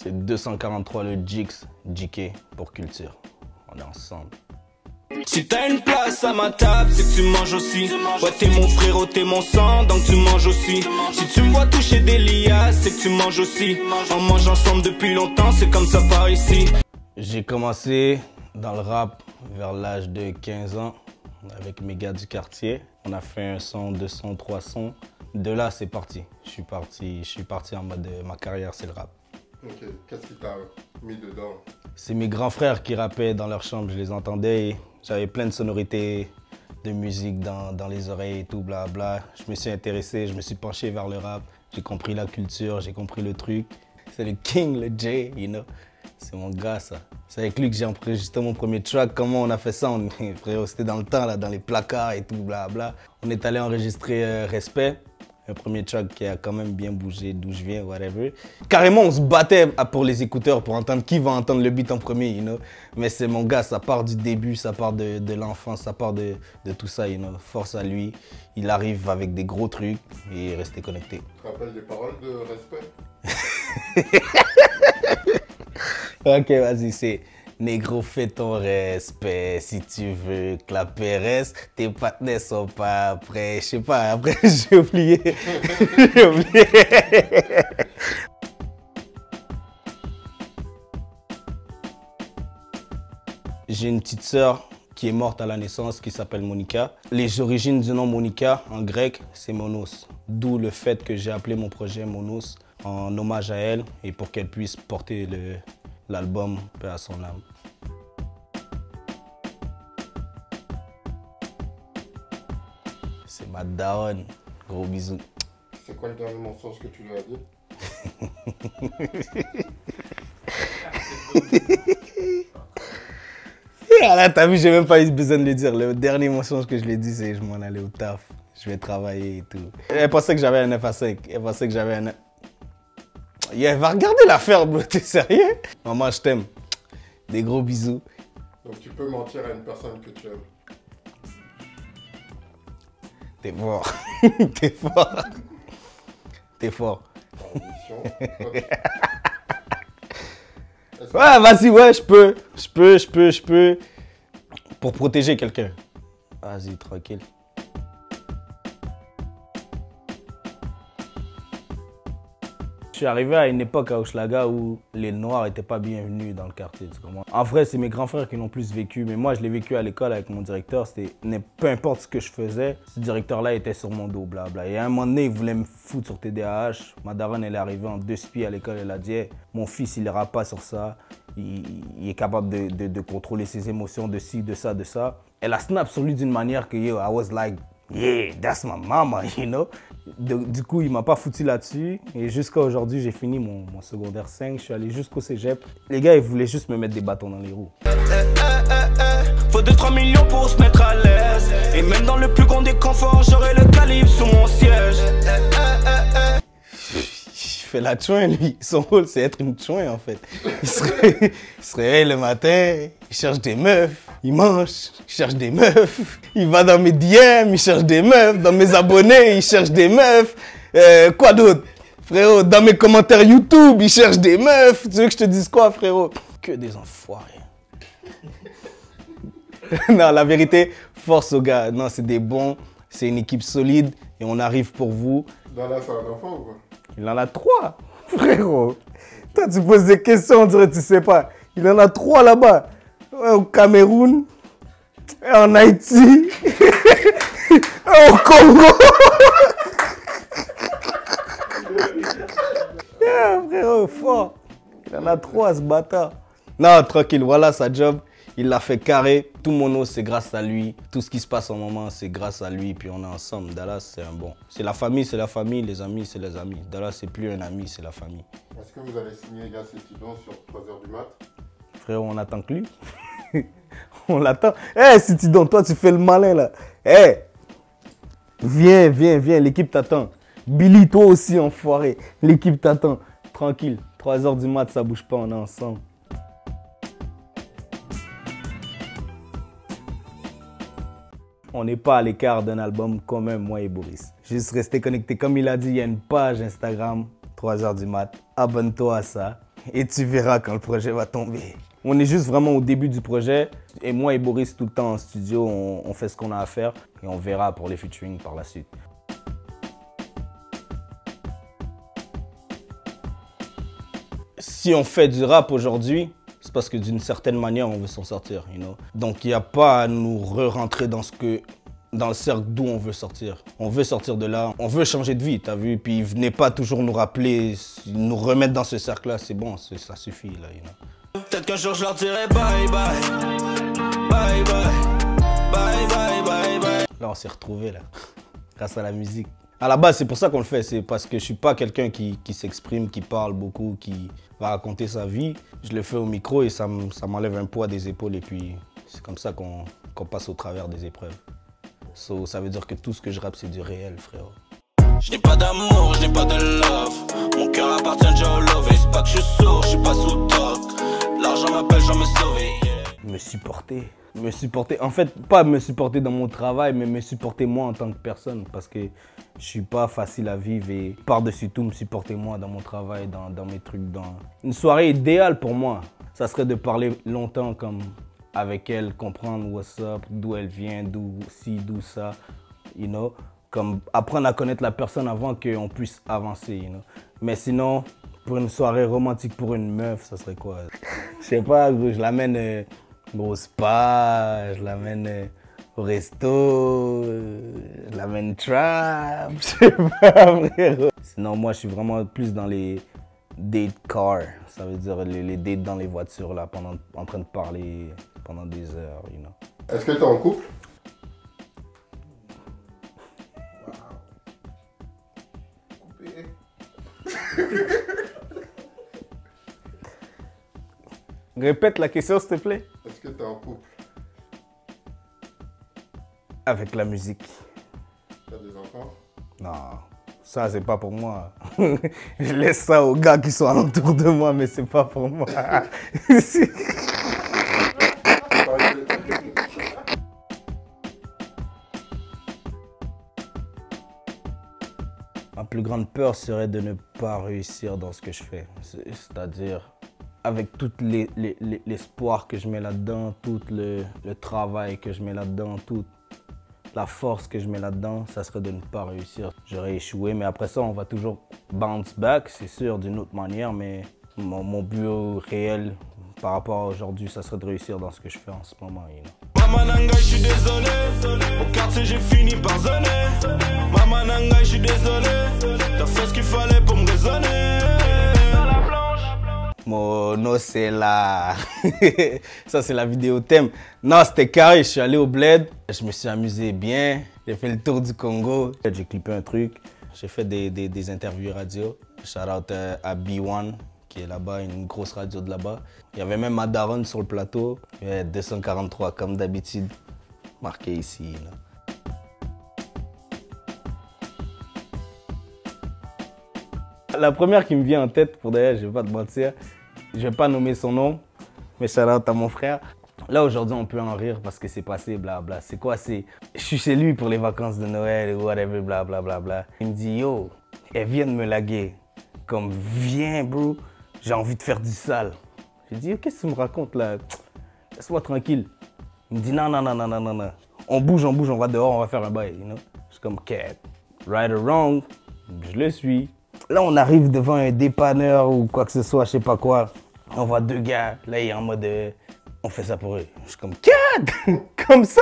C'est 243 le Jix, JK pour Culture. On est ensemble. Si t'as une place à ma table, c'est que tu manges aussi. Ouais, t'es mon frérot, t'es mon sang, donc tu manges aussi. Si tu me vois toucher des liasses, c'est que tu manges aussi. On mange ensemble depuis longtemps, c'est comme ça par ici. J'ai commencé dans le rap vers l'âge de 15 ans avec mes gars du quartier. On a fait un son, 2 sons, 3 sons. De là, c'est parti. Je suis parti en mode ma carrière, c'est le rap. Ok, qu'est-ce qui t'a mis dedans? C'est mes grands frères qui rappaient dans leur chambre, je les entendais. Et j'avais plein de sonorités de musique dans les oreilles et tout, blabla. Je me suis intéressé, je me suis penché vers le rap. J'ai compris la culture, j'ai compris le truc. C'est le King, le J, you know. C'est mon gars, ça. C'est avec lui que j'ai enregistré mon premier track. Comment on a fait ça? Frérot, c'était dans le temps, là, dans les placards et tout, blabla. On est allé enregistrer Respect. Un premier track qui a quand même bien bougé d'où je viens, whatever. Carrément, on se battait pour les écouteurs pour entendre qui va entendre le beat en premier, you know. Mais c'est mon gars, ça part du début, ça part de l'enfance, ça part de tout ça, you know. Force à lui, il arrive avec des gros trucs et restez connectés. Tu te rappelles des paroles de Respect? Ok, vas-y, c'est... Négro, fais ton respect, si tu veux que la paix reste, tes partenaires sont pas prêts. Je sais pas, après j'ai oublié. J'ai oublié. J'ai une petite sœur qui est morte à la naissance qui s'appelle Monica. Les origines du nom Monica en grec, c'est Monos. D'où le fait que j'ai appelé mon projet Monos en hommage à elle et pour qu'elle puisse porter l'album Paix à son âme. C'est ma daronne. Gros bisous. C'est quoi le dernier mensonge que tu lui as dit? Ah là, t'as vu, j'ai même pas eu besoin de le dire. Le dernier mensonge que je lui ai dit, c'est que je m'en allais au taf. Je vais travailler et tout. Elle pensait que j'avais un 9 à 5. Elle pensait que j'avais un... Elle va regarder l'affaire, bro. T'es sérieux? Maman, je t'aime. Des gros bisous. Donc tu peux mentir à une personne que tu aimes. T'es fort. T'es fort. T'es fort. Ouais, vas-y, ouais, je peux. Pour protéger quelqu'un. Vas-y, tranquille. Je suis arrivé à une époque à Hochelaga où les Noirs n'étaient pas bienvenus dans le quartier. Tu comprends? En vrai, c'est mes grands frères qui l'ont plus vécu, mais moi, je l'ai vécu à l'école avec mon directeur. Peu importe ce que je faisais, ce directeur-là était sur mon dos, blabla. Et à un moment donné, il voulait me foutre sur TDAH. Ma daronne, elle est arrivée en 2 spies à l'école. Elle a dit hey, mon fils, il n'ira pas sur ça. Il est capable de contrôler ses émotions, de ci, de ça, de ça. Elle a snap sur lui d'une manière que, yo, I was like, yeah, that's my mama, you know. Du coup, il m'a pas foutu là-dessus. Et jusqu'à aujourd'hui, j'ai fini mon secondaire 5. Je suis allé jusqu'au cégep. Les gars, ils voulaient juste me mettre des bâtons dans les roues. Faut 2-3 millions pour se mettre à l'aise. Et même dans le plus grand des conforts, j'aurai le calibre sous mon siège. Il fait la chouin, lui. Son rôle, c'est être une chouin, en fait. Il se réveille le matin, il cherche des meufs, il mange, il cherche des meufs. Il va dans mes DM, il cherche des meufs. Dans mes abonnés, il cherche des meufs. Quoi d'autre? Frérot, dans mes commentaires YouTube, il cherche des meufs. Tu veux que je te dise quoi, frérot? Que des enfoirés. Non, la vérité, force aux gars. Non, c'est des bons, c'est une équipe solide et on arrive pour vous. Là, c'est un enfant ou quoi? Il en a 3, frérot. Toi, tu poses des questions, on dirait que tu sais pas. Il en a 3 là-bas. Au Cameroun, en Haïti, au Congo. Yeah, frérot, fort. Il en a 3, ce bâtard. Non, tranquille, voilà sa job. Il l'a fait carré. Tout mon os, c'est grâce à lui. Tout ce qui se passe en moment, c'est grâce à lui. Puis on est ensemble. Dallas, c'est un bon. C'est la famille, c'est la famille. Les amis, c'est les amis. Dallas, c'est plus un ami, c'est la famille. Est-ce que vous allez signer Yacetidon sur 3h du mat? Frérot, on attend que lui. On l'attend. Eh, hey, Citidon, toi, tu fais le malin, là. Eh, hey, viens, viens, viens. L'équipe t'attend. Billy, toi aussi, enfoiré. L'équipe t'attend. Tranquille. 3h du mat, ça bouge pas, on est ensemble. On n'est pas à l'écart d'un album commun, moi et Boris. Juste rester connecté. Comme il a dit, il y a une page Instagram, 3h du mat. Abonne-toi à ça. et tu verras quand le projet va tomber. On est juste vraiment au début du projet. Et moi et Boris, tout le temps en studio, on fait ce qu'on a à faire. Et on verra pour les featuring par la suite. Si on fait du rap aujourd'hui, c'est parce que d'une certaine manière, on veut s'en sortir, you know? Donc, il n'y a pas à nous re-rentrer dans le cercle d'où on veut sortir. On veut sortir de là, on veut changer de vie, t'as vu? Puis venez pas toujours nous rappeler, nous remettre dans ce cercle-là, c'est bon, ça suffit, là, you know? Peut-être qu'un jour je leur dirai bye bye, bye bye, bye bye, bye bye. Là, on s'est retrouvés, là, grâce à la musique. À la base, c'est pour ça qu'on le fait, c'est parce que je suis pas quelqu'un qui s'exprime, qui parle beaucoup, qui va raconter sa vie. Je le fais au micro et ça m'enlève un poids des épaules et puis c'est comme ça qu'on passe au travers des épreuves. So, ça veut dire que tout ce que je rappe, c'est du réel, frérot. Je n'ai pas d'amour, je n'ai pas de love. Mon cœur appartient déjà au love. Et c'est pas que je suis sourd, je suis pas sous toc. L'argent m'appelle, j'en me sauver. Me supporter, en fait, pas me supporter dans mon travail, mais me supporter moi en tant que personne. Parce que je suis pas facile à vivre et par-dessus tout, me supporter moi dans mon travail, dans mes trucs. Une soirée idéale pour moi, ça serait de parler longtemps comme avec elle, comprendre what's up, d'où elle vient, d'où ci, d'où ça, you know. Comme apprendre à connaître la personne avant qu'on puisse avancer, you know. Mais sinon, pour une soirée romantique pour une meuf, ça serait quoi? Je sais pas, je l'amène au spa, je l'amène au resto, je l'amène trap, je sais pas, frérot. Sinon, moi, je suis vraiment plus dans les date cars, ça veut dire les dates dans les voitures, là, en train de parler pendant des heures, you know. Est-ce que t'es en couple? Répète la question, s'il te plaît. Est-ce que t'es en couple? Avec la musique. T'as des enfants? Non, ça c'est pas pour moi. Je laisse ça aux gars qui sont alentour de moi, mais c'est pas pour moi. Ma plus grande peur serait de ne pas réussir dans ce que je fais. C'est-à-dire, avec tout l'espoir que je mets là-dedans, tout le travail que je mets là-dedans, toute la force que je mets là-dedans, ça serait de ne pas réussir. J'aurais échoué, mais après ça, on va toujours bounce back, c'est sûr, d'une autre manière, mais mon but réel par rapport à aujourd'hui, ça serait de réussir dans ce que je fais en ce moment. You know. Mamananga, je suis désolé. Au quartier, j'ai fini par zoner. Mamananga, je suis désolé. T'as fait ce qu'il fallait pour me raisonner. Dans la planche. Mono, c'est là. Ça, c'est la vidéo thème. Non, c'était carré. Je suis allé au bled. Je me suis amusé bien. J'ai fait le tour du Congo. J'ai clippé un truc. J'ai fait des interviews radio. Shout out à B1, qui est là-bas, une grosse radio de là-bas. Il y avait même ma daronne sur le plateau. 243, comme d'habitude, marqué ici. Là. La première qui me vient en tête, pour d'ailleurs, je vais pas te mentir, je vais pas nommer son nom, mais shout out à mon frère. Là, aujourd'hui, on peut en rire parce que c'est passé, blabla. C'est quoi? Je suis chez lui pour les vacances de Noël ou whatever, blablabla. Il me dit, yo, elle vient de me laguer. Comme, viens, bro, j'ai envie de faire du sale. J'ai dit, qu'est-ce que tu me racontes là? Laisse-moi tranquille. Il me dit, non. On bouge, on va dehors, on va faire un bail, you know? Je suis comme, cat, right or wrong, je le suis. Là, on arrive devant un dépanneur ou quoi que ce soit, je sais pas quoi. On voit deux gars, là, il est en mode, on fait ça pour eux. Je suis comme, cat, comme ça.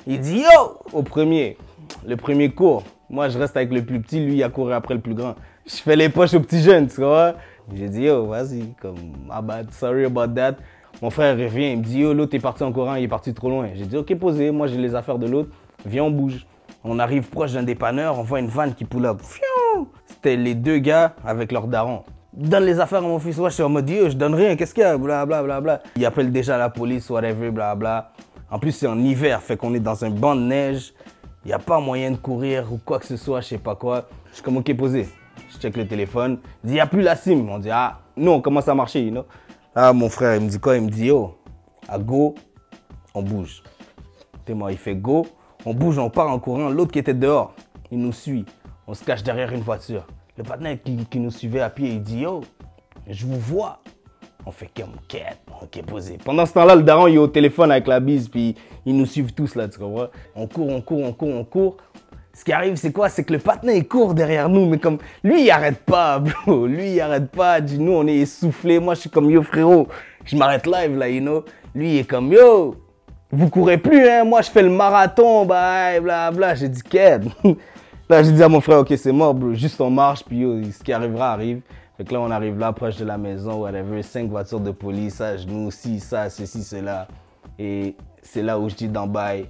Il dit, yo, le premier cours. Moi, je reste avec le plus petit, lui, il a couru après le plus grand. Je fais les poches aux petits jeunes, tu vois. J'ai dit, yo, vas-y, comme, my bad, sorry about that. Mon frère revient, il me dit, yo, l'autre est parti en courant, il est parti trop loin. J'ai dit, ok, posez, moi j'ai les affaires de l'autre, viens, on bouge. On arrive proche d'un dépanneur, on voit une vanne qui pull up. C'était les deux gars avec leur daron. Donne les affaires à mon fils, moi je suis en mode, yo, je donne rien, qu'est-ce qu'il y a, blablabla. Il appelle déjà la police, whatever, blabla. En plus, c'est en hiver, fait qu'on est dans un banc de neige. Il n'y a pas moyen de courir ou quoi que ce soit, je sais pas quoi. Je suis comme, ok, posé. Je check le téléphone. Il dit, il n'y a plus la SIM. On dit, ah, nous, on commence à marcher, you know. Ah, mon frère, il me dit quoi? Il me dit, yo, à go, on bouge. Il fait go, on bouge, on part en courant. L'autre qui était dehors, il nous suit. On se cache derrière une voiture. Le partenaire qui nous suivait à pied, il dit, yo, je vous vois. On fait comme quête, ok, posé. Pendant ce temps-là, le daron, il est au téléphone avec la bise, puis ils nous suivent tous là, tu comprends? On court. Ce qui arrive, c'est quoi? C'est que le patinet, il court derrière nous, mais comme, lui, il arrête pas, bro. Lui, il arrête pas. Nous, on est essoufflés. Moi, je suis comme, yo, frérot, je m'arrête live, là, you know? Lui, il est comme, yo, vous courez plus, hein? Moi, je fais le marathon, bye, bla. J'ai dit, quête. Là, j'ai dit à mon frère, ok, c'est mort, bro. Juste on marche, puis yo, ce qui arrivera, arrive. Fait que là, on arrive là, proche de la maison, whatever, 5 voitures de police, à genoux, ci, ça, ceci, cela. Et c'est là où je dis dans bail,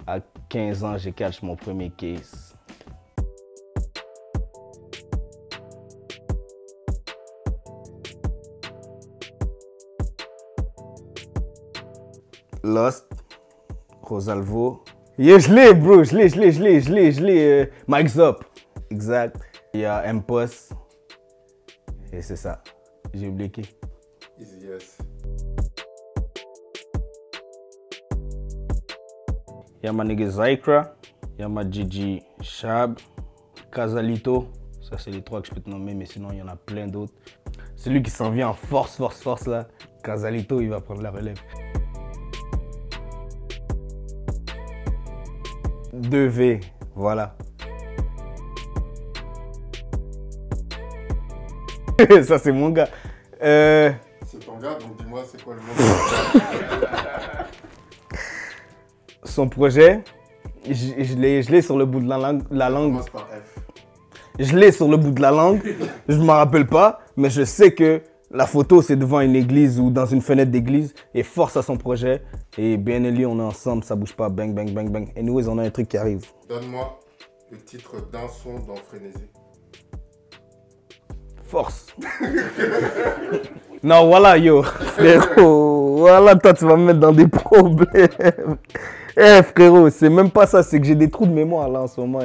à 15 ans, j'ai catch mon premier case. Lost, Rosalvo. Yeah, je l'ai, bro, je l'ai. Mike's Up, exact. Il y a M-Post. Et c'est ça. J'ai oublié qui. Easy yes. Il y a ma nigga Zycra. Il y a ma Gigi Shab. Casalito. Ça, c'est les 3 que je peux te nommer, mais sinon, il y en a plein d'autres. Celui qui s'en vient en force là. Casalito, il va prendre la relève. 2V, voilà. Ça, c'est mon gars. C'est ton gars, donc dis-moi, c'est quoi le nom? Son projet, je l'ai sur le bout de la langue. Commence par F. Je l'ai sur le bout de la langue. Je ne m'en rappelle pas, mais je sais que la photo, c'est devant une église ou dans une fenêtre d'église. Et force à son projet. Et bien Eli, on est ensemble, ça bouge pas. Bang, bang, bang, bang. Anyways, on a un truc qui arrive. Donne-moi le titre d'un son dans Frénésie. Force. Non, voilà, yo, frérot. Voilà, toi, tu vas me mettre dans des problèmes. Eh, frérot, c'est même pas ça, c'est que j'ai des trous de mémoire là en ce moment.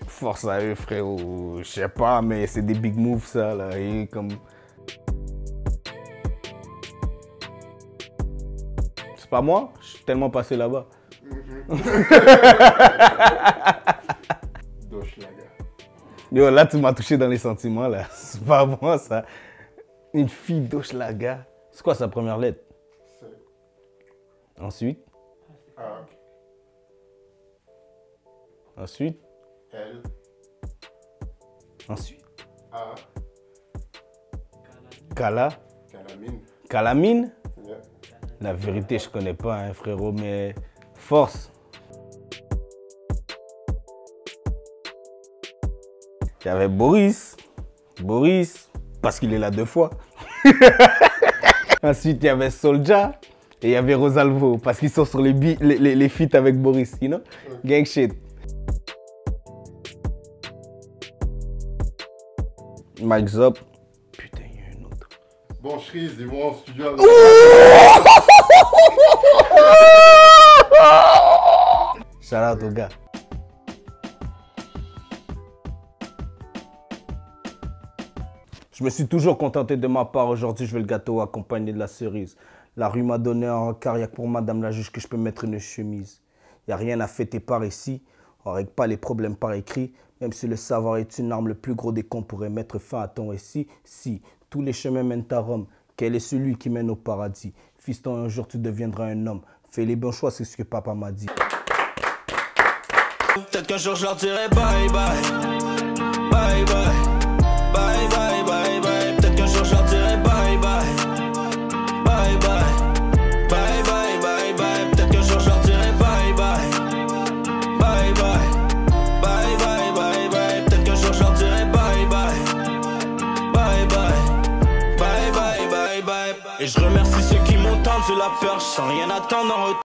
Force à eux, frérot. Je sais pas, mais c'est des big moves, ça, là. Et comme... C'est pas moi, je suis tellement passé là-bas. Doschlager. Yo, là, tu m'as touché dans les sentiments, là. C'est pas bon, ça. Une fille d'Hochelaga. C'est quoi sa première lettre? C. Ensuite? A. Ensuite? L. Ensuite? A. Kala? Calamine. Calamine? Yeah. La vérité, je connais pas, hein, frérot, mais force. Il y avait Boris. Boris, parce qu'il est là 2 fois. Ensuite, il y avait Soulja et il y avait Rosalvo, parce qu'ils sont sur les feats avec Boris, you know? Gang shit. Mike's Up. Putain, il y a un autre. Bon, Shreeze, dis-moi en studio. Shout out au gars. Je me suis toujours contenté de ma part. Aujourd'hui, je veux le gâteau accompagné de la cerise. La rue m'a donné un rencard, y'a que pour madame la juge que je peux mettre une chemise. Y a rien à fêter par ici. On règle pas les problèmes par écrit. Même si le savoir est une arme, le plus gros des cons pourrait mettre fin à ton récit. Si tous les chemins mènent à Rome, quel est celui qui mène au paradis? Fiston, un jour tu deviendras un homme. Fais les bons choix, c'est ce que papa m'a dit. Peut-être qu'un jour je leur dirai bye bye. Bye bye. Bye bye bye bye. Peut-être qu'un jour je leur dirai bye bye. Bye bye. Bye bye bye bye. Peut-être qu'un jour je leur dirai bye bye. Bye bye. Bye bye bye bye. Peut-être qu'un jour je leur dirai bye bye. Bye bye. Bye bye bye bye. Et je remercie ceux qui m'ont tendu la perche sans rien attendre en retour.